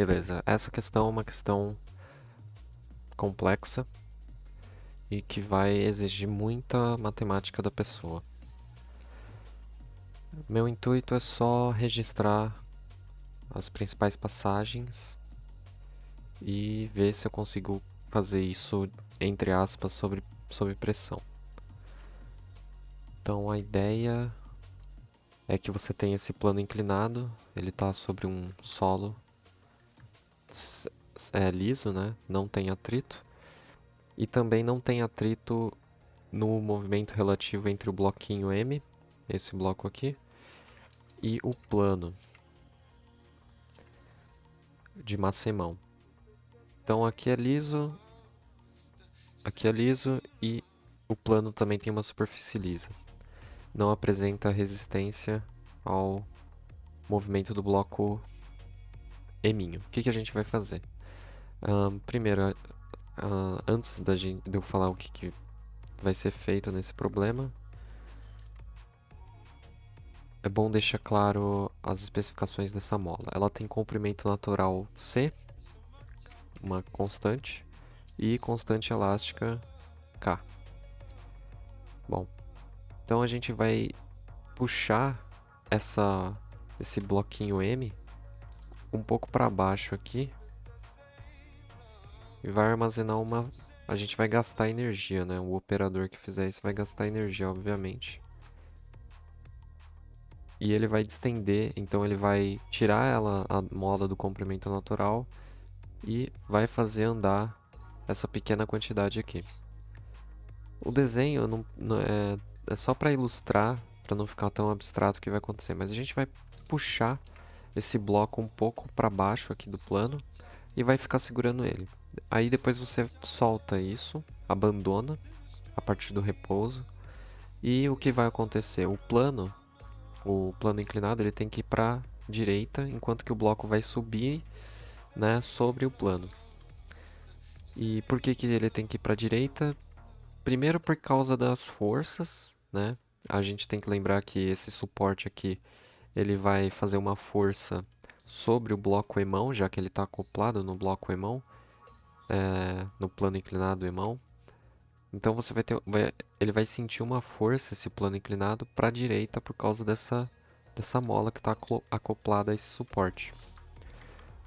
Beleza, essa questão é uma questão complexa e que vai exigir muita matemática da pessoa. Meu intuito é só registrar as principais passagens e ver se eu consigo fazer isso, entre aspas, sob pressão. Então a ideia é que você tenha esse plano inclinado, ele está sobre um solo liso, né? Não tem atrito. E também não tem atrito no movimento relativo entre o bloquinho M, esse bloco aqui, e o plano de massa e mão. Então aqui é liso e o plano também tem uma superfície lisa. Não apresenta resistência ao movimento do bloco M. O que a gente vai fazer? Primeiro, antes de eu falar o que vai ser feito nesse problema, é bom deixar claro as especificações dessa mola. Ela tem comprimento natural C, uma constante, e constante elástica K. Bom, então a gente vai puxar esse bloquinho M um pouco para baixo aqui e vai armazenar uma... A gente vai gastar energia, né? O operador que fizer isso vai gastar energia, obviamente. E ele vai distender, então ele vai tirar a mola do comprimento natural e vai fazer andar essa pequena quantidade aqui. O desenho é só para ilustrar, para não ficar tão abstrato o que vai acontecer, mas a gente vai puxar esse bloco um pouco para baixo aqui do plano e vai ficar segurando ele. Aí depois você solta isso, abandona a partir do repouso e o que vai acontecer? O plano inclinado, ele tem que ir para direita, enquanto que o bloco vai subir, né, sobre o plano. E por que ele tem que ir para direita? Primeiro por causa das forças, né? A gente tem que lembrar que esse suporte aqui, ele vai fazer uma força sobre o bloco emão, já que ele está acoplado no bloco emão, no plano inclinado emão. Então você ele vai sentir uma força, esse plano inclinado, para a direita por causa dessa mola que está acoplada a esse suporte,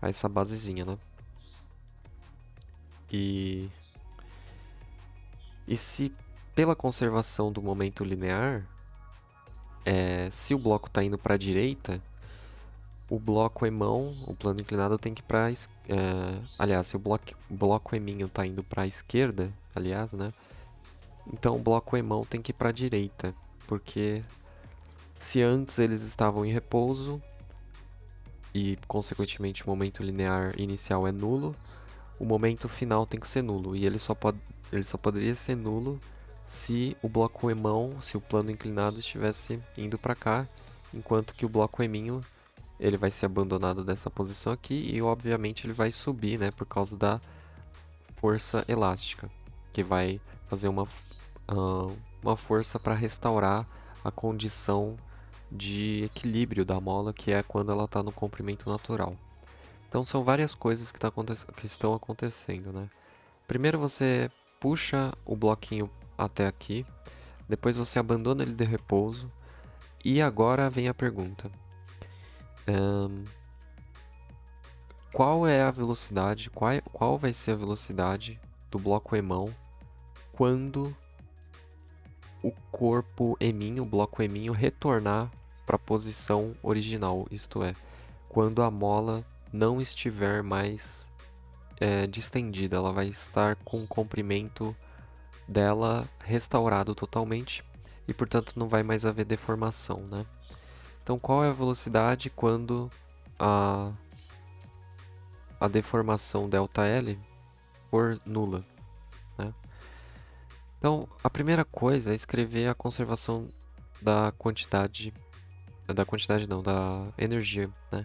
a essa basezinha, né? E se pela conservação do momento linear, se o bloco está indo para a direita, o bloco emão, o plano inclinado, tem que ir para... aliás, se o bloco eminho está indo para a esquerda, aliás, né? Então o bloco emão tem que ir para a direita, porque se antes eles estavam em repouso e, consequentemente, o momento linear inicial é nulo, o momento final tem que ser nulo. E ele só poderia ser nulo se o bloco emão, se o plano inclinado estivesse indo para cá, enquanto que o bloco eminho ele vai ser abandonado dessa posição aqui e, obviamente, ele vai subir, né, por causa da força elástica, que vai fazer uma força para restaurar a condição de equilíbrio da mola, que é quando ela está no comprimento natural. Então são várias coisas que estão acontecendo, né? Primeiro você puxa o bloquinho até aqui, depois você abandona ele de repouso, e agora vem a pergunta. Qual é a velocidade, qual vai ser a velocidade do bloco emão quando o corpo eminho, o bloco eminho, retornar para a posição original, isto é, quando a mola não estiver mais distendida, ela vai estar com o comprimento dela restaurado totalmente e, portanto, não vai mais haver deformação, né? Então, qual é a velocidade quando a deformação ΔL for nula, né? Então, a primeira coisa é escrever a conservação da quantidade não, da energia, né?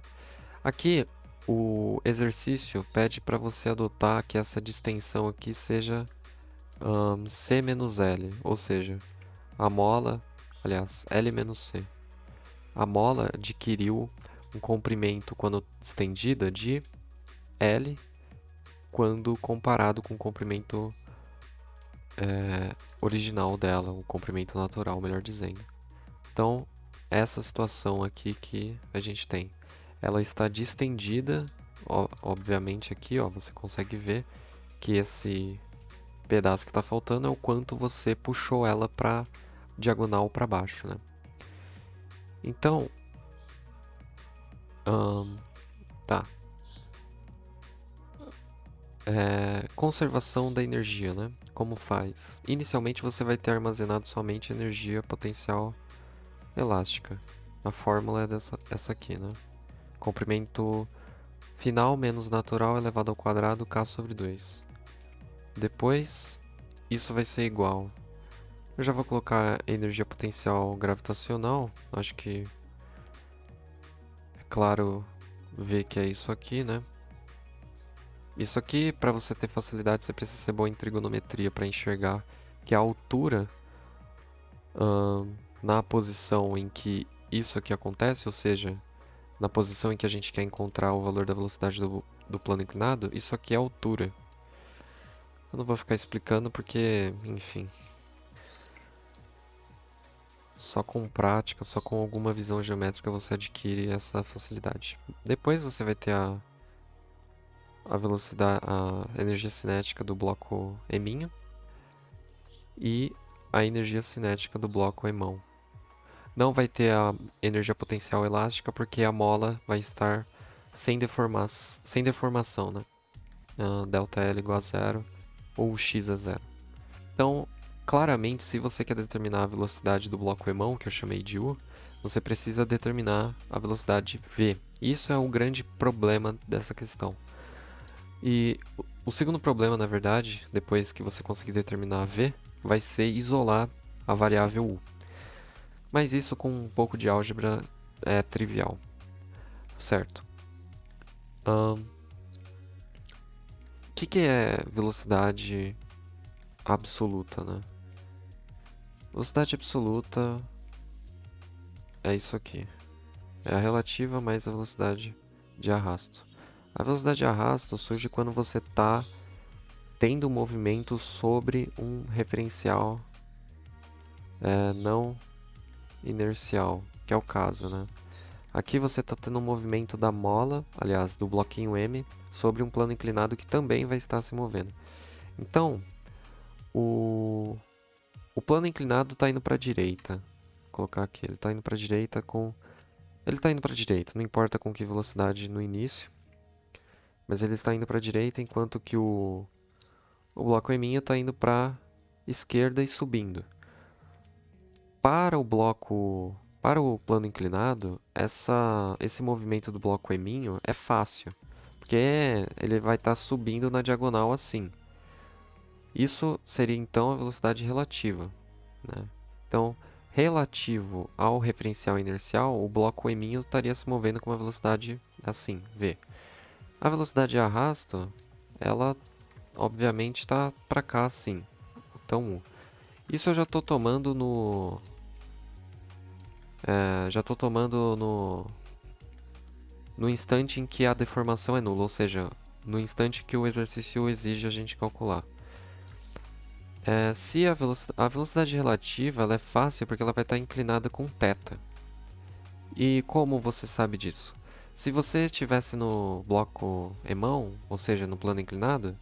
Aqui, o exercício pede para você adotar que essa distensão aqui seja C menos L, ou seja, a mola, aliás, L menos C. A mola adquiriu um comprimento, quando estendida, de L quando comparado com o comprimento original dela, o comprimento natural, melhor dizendo. Então, essa situação aqui que a gente tem, ela está distendida, obviamente aqui, ó, você consegue ver que esse pedaço que está faltando é o quanto você puxou ela para diagonal para baixo, né? Então, tá. Conservação da energia, né? Como faz? Inicialmente você vai ter armazenado somente energia potencial elástica. A fórmula é essa aqui, né? Comprimento final menos natural elevado ao quadrado k sobre 2. Depois, isso vai ser igual. Eu já vou colocar energia potencial gravitacional. Acho que é claro ver que é isso aqui, né? Isso aqui, para você ter facilidade, você precisa ser bom em trigonometria para enxergar que a altura na posição em que isso aqui acontece, ou seja, na posição em que a gente quer encontrar o valor da velocidade do plano inclinado, isso aqui é a altura. Eu não vou ficar explicando porque, enfim, só com prática, só com alguma visão geométrica você adquire essa facilidade. Depois você vai ter a velocidade, a energia cinética do bloco eminho e a energia cinética do bloco emão. Não vai ter a energia potencial elástica porque a mola vai estar sem deformação, né? Delta L igual a zero ou x a zero. Então, claramente, se você quer determinar a velocidade do bloco emão, que eu chamei de u, você precisa determinar a velocidade v. Isso é o grande problema dessa questão. E o segundo problema, na verdade, depois que você conseguir determinar v, vai ser isolar a variável u. Mas isso com um pouco de álgebra é trivial, certo? O que é velocidade absoluta, né? Velocidade absoluta é isso aqui. É a relativa mais a velocidade de arrasto. A velocidade de arrasto surge quando você está tendo um movimento sobre um referencial não inercial, que é o caso, né? Aqui você está tendo um movimento da mola, aliás, do bloquinho M, sobre um plano inclinado que também vai estar se movendo. Então, o plano inclinado está indo para a direita. Vou colocar aqui, ele está indo para a direita com... Ele está indo para a direita, não importa com que velocidade no início, mas ele está indo para a direita enquanto que o bloco M está indo para a esquerda e subindo. Para o plano inclinado, esse movimento do bloco eminho é fácil, porque ele vai estar subindo na diagonal assim. Isso seria então a velocidade relativa, né? Então, relativo ao referencial inercial, o bloco eminho estaria se movendo com uma velocidade assim, v. A velocidade de arrasto, ela obviamente está para cá assim, então 1. Isso eu já estou tomando no instante em que a deformação é nula, ou seja, no instante que o exercício exige a gente calcular. Se a velocidade relativa ela é fácil porque ela vai estar inclinada com θ. E como você sabe disso? Se você estivesse no bloco emão, ou seja, no plano inclinado,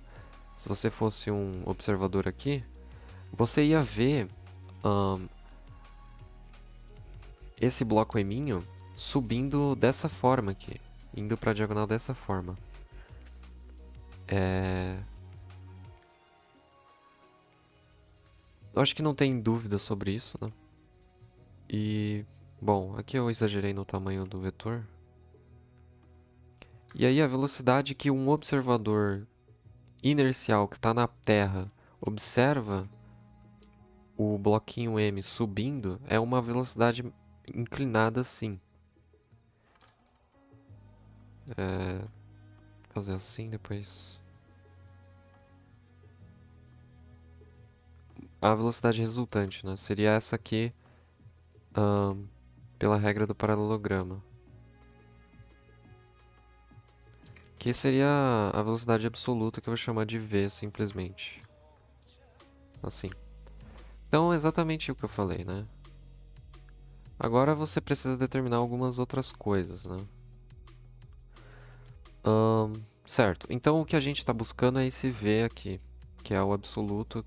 se você fosse um observador aqui, você ia ver esse bloco eminho subindo dessa forma aqui, indo para a diagonal dessa forma. Eu acho que não tem dúvida sobre isso, né? E, bom, aqui eu exagerei no tamanho do vetor. E aí a velocidade que um observador inercial que está na Terra observa o bloquinho M subindo é uma velocidade inclinada assim. Fazer assim depois. A velocidade resultante, né? Seria essa aqui pela regra do paralelograma. Que seria a velocidade absoluta, que eu vou chamar de v simplesmente. Assim. Então, é exatamente o que eu falei, né? Agora você precisa determinar algumas outras coisas, né? Certo. Então, o que a gente está buscando é esse v aqui, que é o absoluto.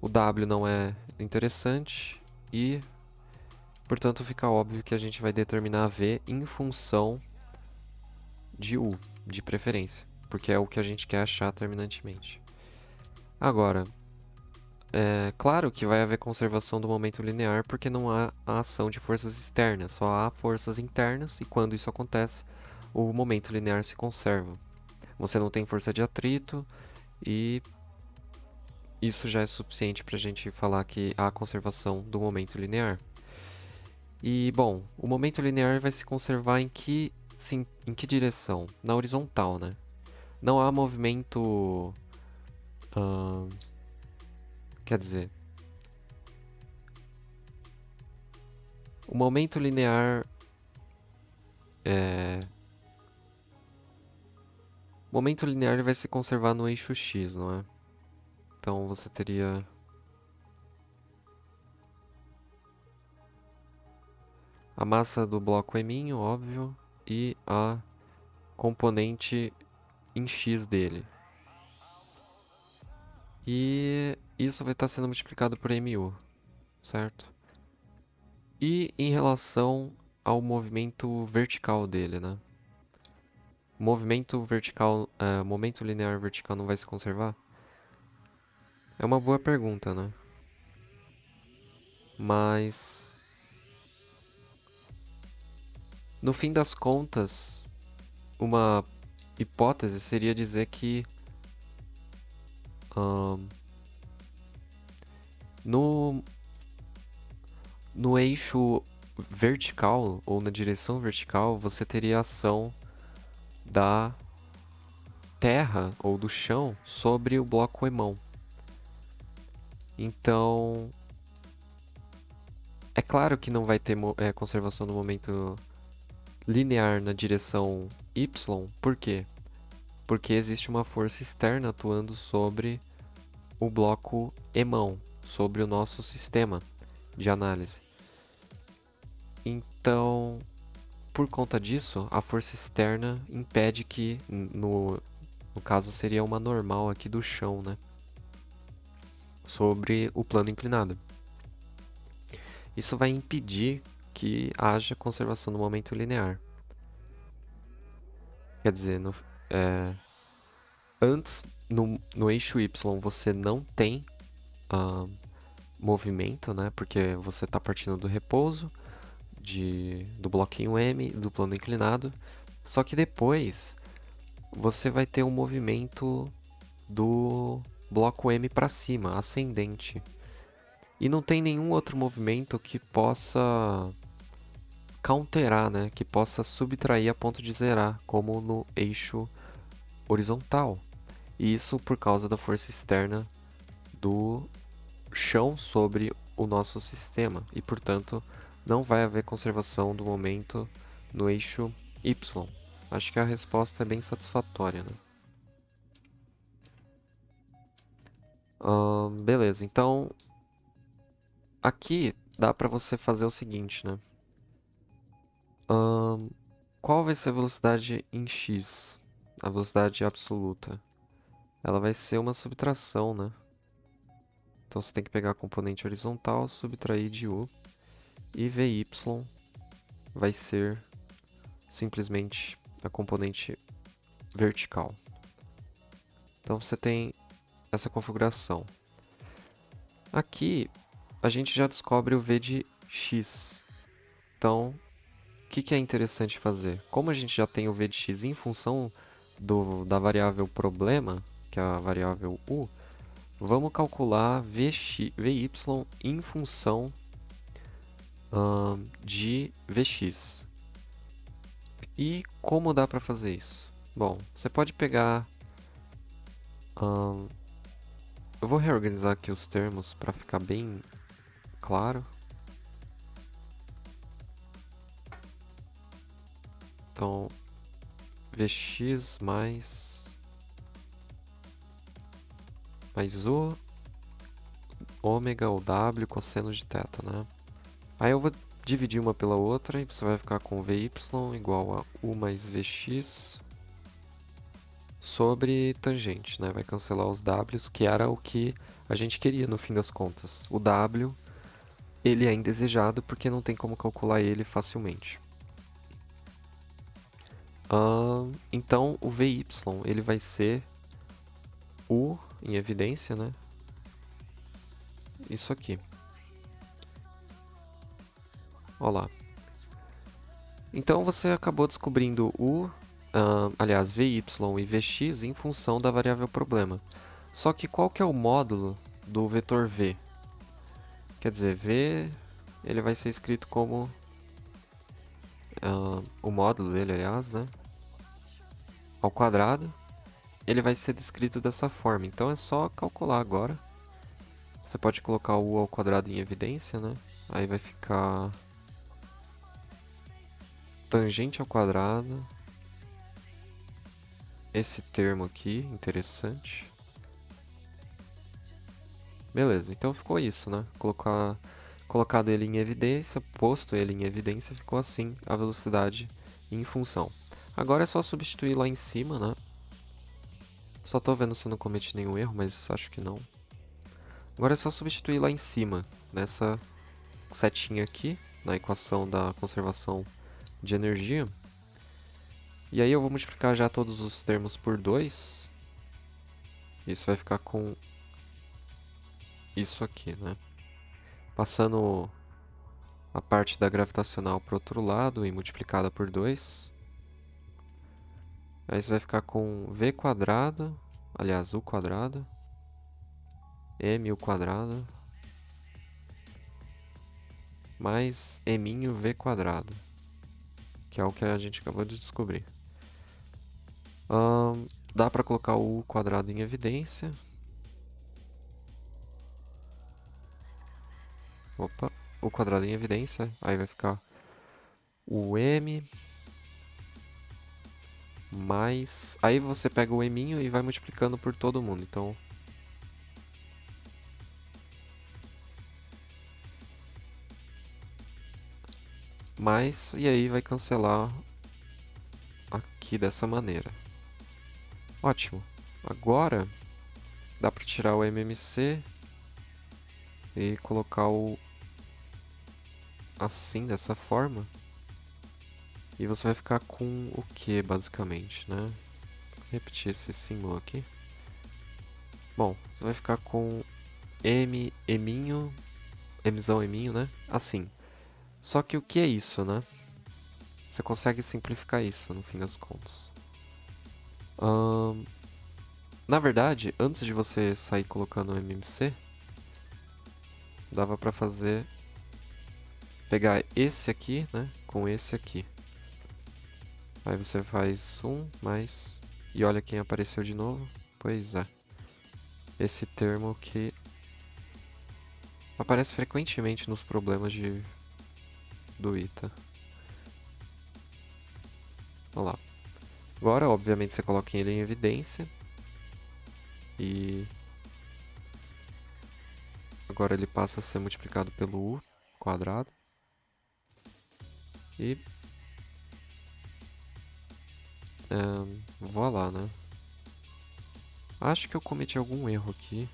O w não é interessante e, portanto, fica óbvio que a gente vai determinar v em função de u, de preferência, porque é o que a gente quer achar terminantemente. Agora, é claro que vai haver conservação do momento linear porque não há a ação de forças externas, só há forças internas e quando isso acontece, o momento linear se conserva. Você não tem força de atrito e isso já é suficiente para a gente falar que há conservação do momento linear. E, bom, o momento linear vai se conservar em que direção? Na horizontal, né? Não há movimento... quer dizer... O momento linear... O momento linear vai se conservar no eixo x, não é? Então você teria... a massa do bloco eminho, óbvio, e a componente em x dele. E isso vai estar sendo multiplicado por mu, certo? E em relação ao movimento vertical dele, né? O movimento vertical, momento linear vertical não vai se conservar? É uma boa pergunta, né? Mas no fim das contas, uma hipótese seria dizer que no, no eixo vertical ou na direção vertical você teria a ação da terra ou do chão sobre o bloco emão. Então, é claro que não vai ter conservação do momento linear na direção y, por quê? Porque existe uma força externa atuando sobre o bloco emão, sobre o nosso sistema de análise. Então, por conta disso, a força externa impede que, no caso seria uma normal aqui do chão, né? Sobre o plano inclinado. Isso vai impedir que haja conservação do momento linear. Quer dizer, antes, no eixo y, você não tem movimento, né? Porque você está partindo do repouso, do bloquinho M, do plano inclinado. Só que depois, você vai ter um movimento do bloco M para cima, ascendente. E não tem nenhum outro movimento que possa counterar, né? Que possa subtrair a ponto de zerar, como no eixo horizontal. E isso por causa da força externa do chão sobre o nosso sistema. E, portanto, não vai haver conservação do momento no eixo Y. Acho que a resposta é bem satisfatória, né? Beleza, então aqui dá para você fazer o seguinte, né? Qual vai ser a velocidade em x? A velocidade absoluta. Ela vai ser uma subtração, né? Então você tem que pegar a componente horizontal, subtrair de u, e vy vai ser simplesmente a componente vertical. Então você tem essa configuração. Aqui a gente já descobre o v de x. Então, o que é interessante fazer? Como a gente já tem o v de x em função da variável problema, que é a variável u, vamos calcular vy em função de vx. E como dá para fazer isso? Bom, você pode pegar... eu vou reorganizar aqui os termos para ficar bem claro. Então, Vx mais U ômega ou W cosseno de θ, né? Aí eu vou dividir uma pela outra e você vai ficar com Vy igual a U mais Vx sobre tangente, né? Vai cancelar os Ws, que era o que a gente queria no fim das contas. O W, ele é indesejado porque não tem como calcular ele facilmente. Então, o Vy, ele vai ser U em evidência, né? Isso aqui. Olha lá. Então, você acabou descobrindo aliás, Vy e Vx em função da variável problema. Só que qual que é o módulo do vetor V? Quer dizer, V ele vai ser escrito como o módulo dele, aliás, né? Ao quadrado. Ele vai ser descrito dessa forma. Então é só calcular agora. Você pode colocar o U ao quadrado em evidência, né? Aí vai ficar tangente ao quadrado. Esse termo aqui, interessante. Beleza, então ficou isso, né? Colocado ele em evidência, posto ele em evidência, ficou assim a velocidade em função. Agora é só substituir lá em cima, né? Só tô vendo se eu não cometi nenhum erro, mas acho que não. Agora é só substituir lá em cima, nessa setinha aqui, na equação da conservação de energia. E aí eu vou multiplicar já todos os termos por 2. Isso vai ficar com isso aqui, né? Passando a parte da gravitacional para o outro lado e multiplicada por 2. Aí você vai ficar com v quadrado, aliás, u quadrado, m u quadrado, mais m v quadrado, que é o que a gente acabou de descobrir. Dá para colocar o u quadrado em evidência. Opa, u quadrado em evidência, aí vai ficar o m mais... Aí você pega o m e vai multiplicando por todo mundo, então... Mais, e aí vai cancelar aqui dessa maneira. Ótimo. Agora, dá para tirar o MMC e colocar o assim, dessa forma. E você vai ficar com o que, basicamente, né? Vou repetir esse símbolo aqui. Bom, você vai ficar com eminho, eminho, né? Assim. Só que o que é isso, né? Você consegue simplificar isso, no fim das contas. Na verdade, antes de você sair colocando o MMC, dava pra fazer... Pegar esse aqui, né? Com esse aqui. Aí você faz mais... E olha quem apareceu de novo. Pois é. Esse termo que aparece frequentemente nos problemas do ITA. Olha lá. Agora, obviamente, você coloca ele em evidência. E agora ele passa a ser multiplicado pelo U quadrado. E voilà, né? Acho que eu cometi algum erro aqui.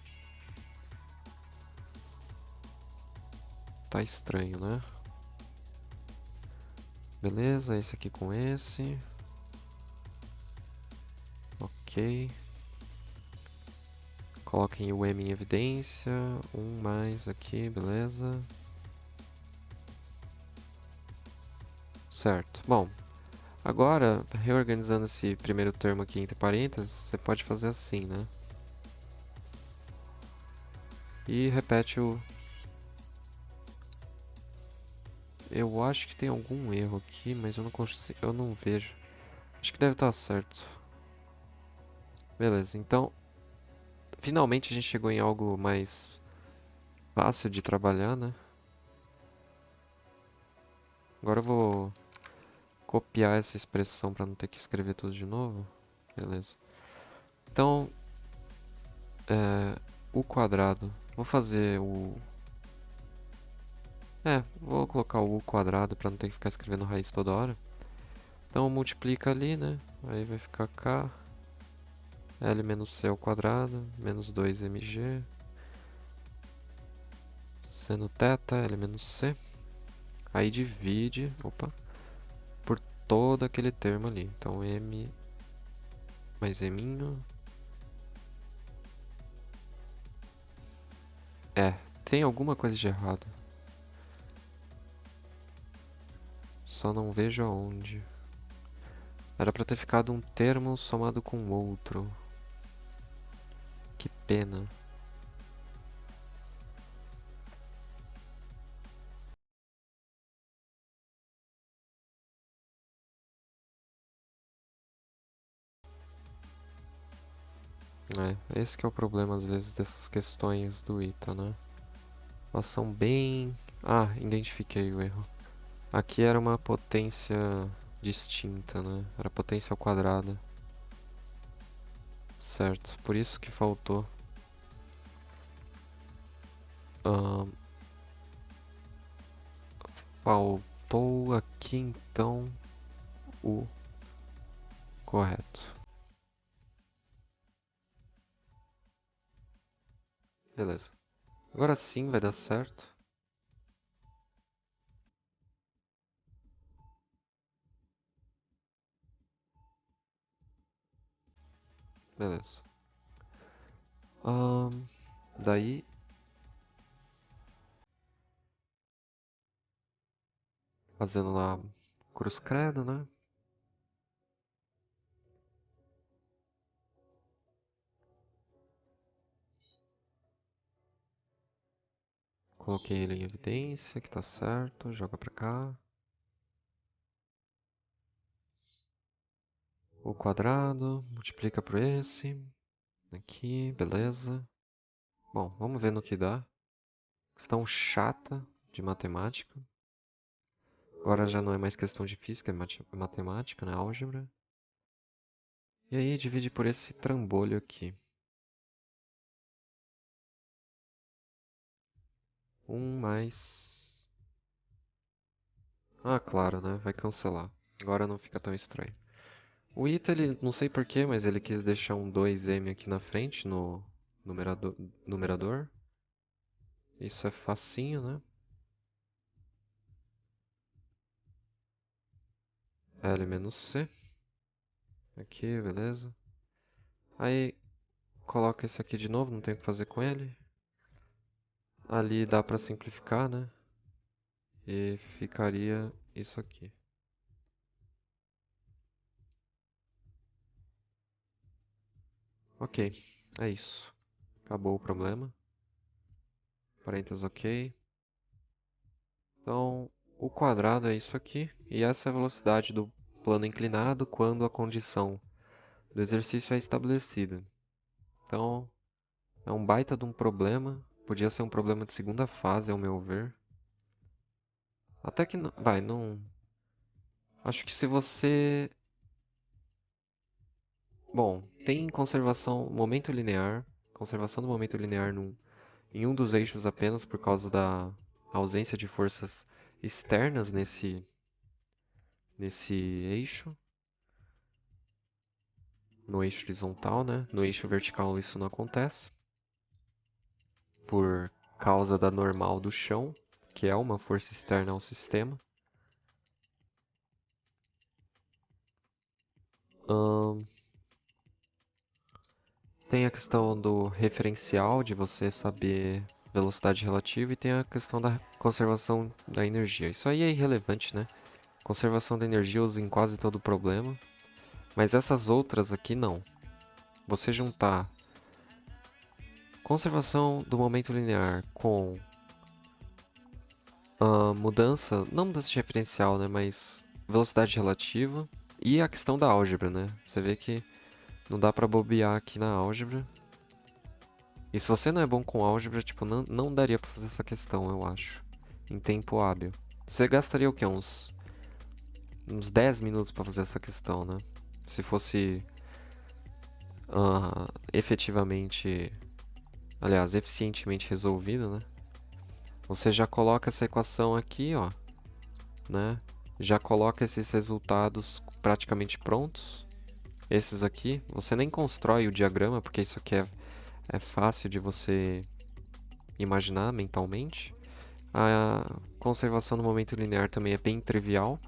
Tá estranho, né? Beleza, esse aqui com esse. Ok. Coloquem o M em evidência. Um mais aqui, beleza. Certo. Bom, agora, reorganizando esse primeiro termo aqui entre parênteses, você pode fazer assim, né? E repete o... Eu acho que tem algum erro aqui, mas eu não consigo, eu não vejo. Acho que deve estar certo. Beleza, então... Finalmente a gente chegou em algo mais fácil de trabalhar, né? Agora eu vou copiar essa expressão para não ter que escrever tudo de novo. Beleza. Então, o quadrado. Vou fazer o... vou colocar o u quadrado para não ter que ficar escrevendo raiz toda hora. Então, multiplica ali, né? Aí vai ficar k. L menos c ao quadrado, menos 2mg. Seno θ, L menos c. Aí divide, por todo aquele termo ali. Então, m mais eminho. Tem alguma coisa de errado. Só não vejo aonde. Era pra ter ficado um termo somado com outro. Que pena. Esse que é o problema às vezes dessas questões do ITA, né? Elas são bem... identifiquei o erro. Aqui era uma potência distinta, né? Era potência ao quadrado. Certo, por isso que faltou. Faltou aqui então o correto. Beleza. Agora sim vai dar certo. Beleza. Daí fazendo lá cruz credo, né? Coloquei ele em evidência, que tá certo, joga pra cá. O quadrado, multiplica por esse. Aqui, beleza. Bom, vamos ver no que dá. Questão chata de matemática. Agora já não é mais questão de física, é matemática, né? Álgebra. E aí divide por esse trambolho aqui. 1 mais... claro, né? Vai cancelar. Agora não fica tão estranho. O ITA, ele, não sei porquê, mas ele quis deixar um 2m aqui na frente no numerador. Isso é facinho, né? L menos C. Aqui, beleza. Aí, coloca esse aqui de novo, não tem o que fazer com ele. Ali dá pra simplificar, né? E ficaria isso aqui. Ok, é isso. Acabou o problema. Parênteses ok. Então, o quadrado é isso aqui. E essa é a velocidade do plano inclinado quando a condição do exercício é estabelecida. Então, é um baita de um problema. Podia ser um problema de segunda fase, ao meu ver. Até que, não... Acho que se você... Bom, tem momento linear. Conservação do momento linear em um dos eixos apenas por causa da ausência de forças externas nesse eixo. No eixo horizontal, né? No eixo vertical isso não acontece. Por causa da normal do chão, que é uma força externa ao sistema. Tem a questão do referencial, de você saber velocidade relativa, e tem a questão da conservação da energia. Isso aí é irrelevante, né? Conservação da energia usa em quase todo problema, mas essas outras aqui não. Você juntar conservação do momento linear com não mudança de referencial, né? Mas velocidade relativa e a questão da álgebra, né? Você vê que não dá pra bobear aqui na álgebra. E se você não é bom com álgebra, tipo, não daria pra fazer essa questão, eu acho. Em tempo hábil. Você gastaria o quê? uns 10 minutos para fazer essa questão, né? Se fosse efetivamente, aliás, eficientemente resolvido, né? Você já coloca essa equação aqui, ó, né? Já coloca esses resultados praticamente prontos. Esses aqui, você nem constrói o diagrama, porque isso aqui é fácil de você imaginar mentalmente. A conservação no momento linear também é bem trivial.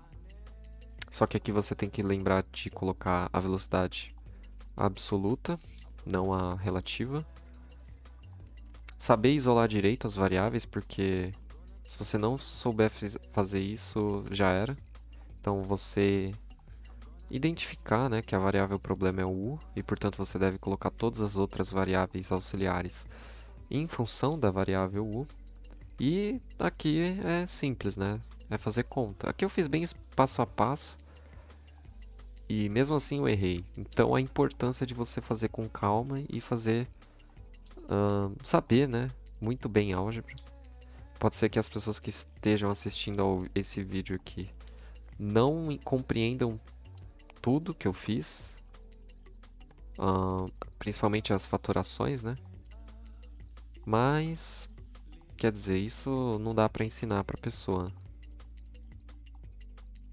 Só que aqui você tem que lembrar de colocar a velocidade absoluta, não a relativa. Saber isolar direito as variáveis, porque se você não souber fazer isso, já era. Então você identificar, né, que a variável problema é o u, e portanto você deve colocar todas as outras variáveis auxiliares em função da variável u. E aqui é simples, né? É fazer conta. Aqui eu fiz bem passo a passo. E mesmo assim eu errei. Então a importância de você fazer com calma e fazer saber, né, muito bem álgebra. Pode ser que as pessoas que estejam assistindo esse vídeo aqui não compreendam tudo que eu fiz, principalmente as fatorações, né? Mas quer dizer, isso não dá para ensinar para pessoa.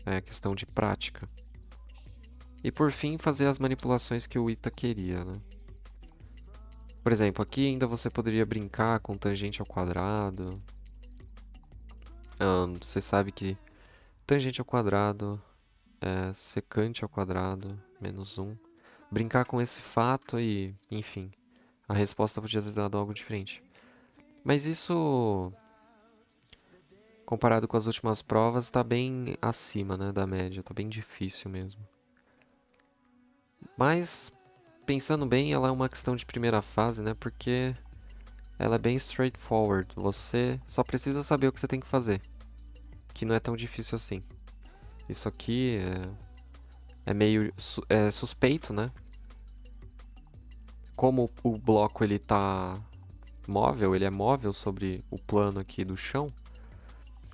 É questão de prática. E por fim, fazer as manipulações que o Ita queria, né? Por exemplo, aqui ainda você poderia brincar com tangente ao quadrado. Você sabe que tangente ao quadrado é secante ao quadrado menos 1. Brincar com esse fato e, enfim, a resposta podia ter dado algo diferente. Mas isso, comparado com as últimas provas, está bem acima, né, da média. Está bem difícil mesmo. Mas, pensando bem, ela é uma questão de primeira fase, né? Porque ela é bem straightforward. Você só precisa saber o que você tem que fazer, que não é tão difícil assim. Isso aqui é meio suspeito, né? Como o bloco ele tá móvel, ele é móvel sobre o plano aqui do chão,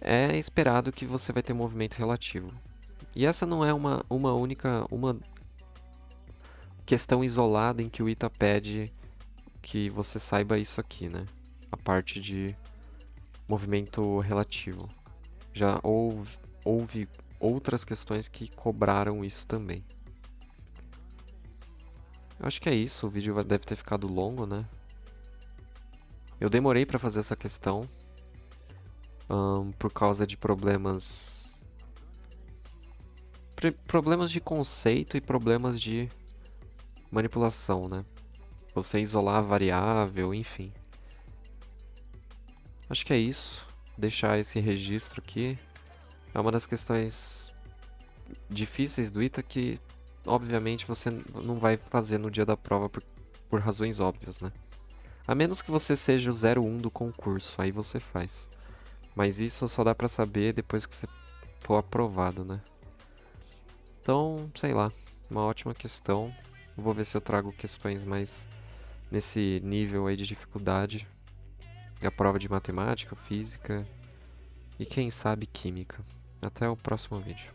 é esperado que você vai ter movimento relativo. E essa não é uma questão isolada em que o Ita pede que você saiba isso aqui, né? A parte de movimento relativo. Já houve outras questões que cobraram isso também. Eu acho que é isso, o vídeo deve ter ficado longo, né? Eu demorei para fazer essa questão por causa de problemas de conceito e problemas de manipulação, né? Você isolar a variável, enfim. Acho que é isso. Deixar esse registro aqui. É uma das questões difíceis do Ita que, obviamente, você não vai fazer no dia da prova por razões óbvias, né? A menos que você seja o 01 do concurso, aí você faz. Mas isso só dá pra saber depois que você for aprovado, né? Então, sei lá, uma ótima questão. Vou ver se eu trago questões mais nesse nível aí de dificuldade. A prova de matemática, física e quem sabe química. Até o próximo vídeo.